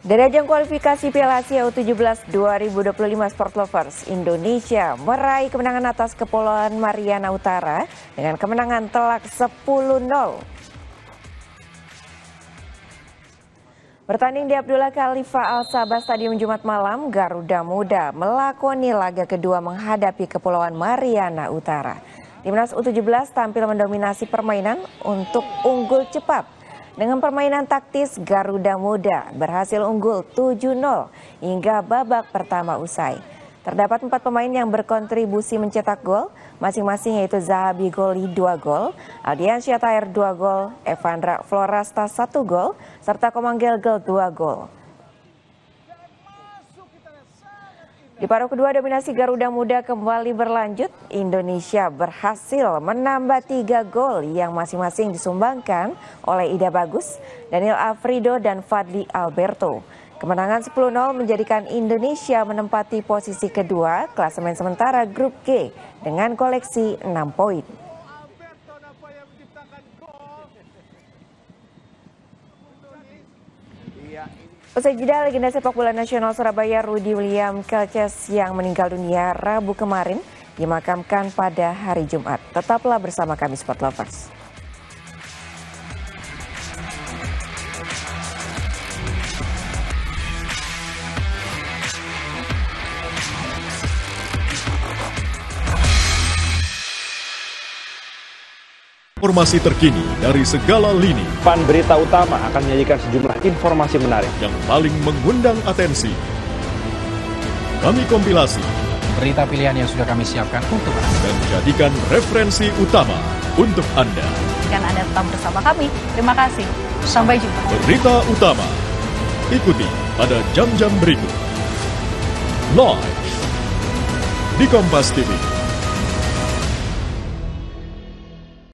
Dari ajang kualifikasi Piala Asia U17 2025 Sport Lovers, Indonesia meraih kemenangan atas Kepulauan Mariana Utara dengan kemenangan telak 10-0. Bertanding di Abdullah Khalifa Al Sabah Stadium Jumat malam, Garuda Muda melakoni laga kedua menghadapi Kepulauan Mariana Utara. Timnas U17 tampil mendominasi permainan untuk unggul cepat. Dengan permainan taktis, Garuda Muda berhasil unggul 7-0 hingga babak pertama usai. Terdapat 4 pemain yang berkontribusi mencetak gol, masing-masing yaitu Zahabi Goli 2 gol, Aldian Syatair 2 gol, Evandra Florasta 1 gol, serta Komang Gelgel 2 gol. Di paruh kedua dominasi Garuda Muda kembali berlanjut, Indonesia berhasil menambah 3 gol yang masing-masing disumbangkan oleh Ida Bagus, Daniel Afrido, dan Fadli Alberto. Kemenangan 10-0 menjadikan Indonesia menempati posisi kedua klasemen sementara grup G dengan koleksi 6 poin. Usai jeda, legenda sepak bola nasional Surabaya Rudy William Kelces yang meninggal dunia Rabu kemarin dimakamkan pada hari Jumat. Tetaplah bersama kami Sport Lovers. Informasi terkini dari segala lini. Pan Berita Utama akan menyajikan sejumlah informasi menarik yang paling mengundang atensi. Kami kompilasi berita pilihan yang sudah kami siapkan untuk Anda dan jadikan referensi utama untuk Anda. Dan Anda tetap bersama kami. Terima kasih. Sampai jumpa. Berita Utama. Ikuti pada jam-jam berikut. Live di Kompas TV.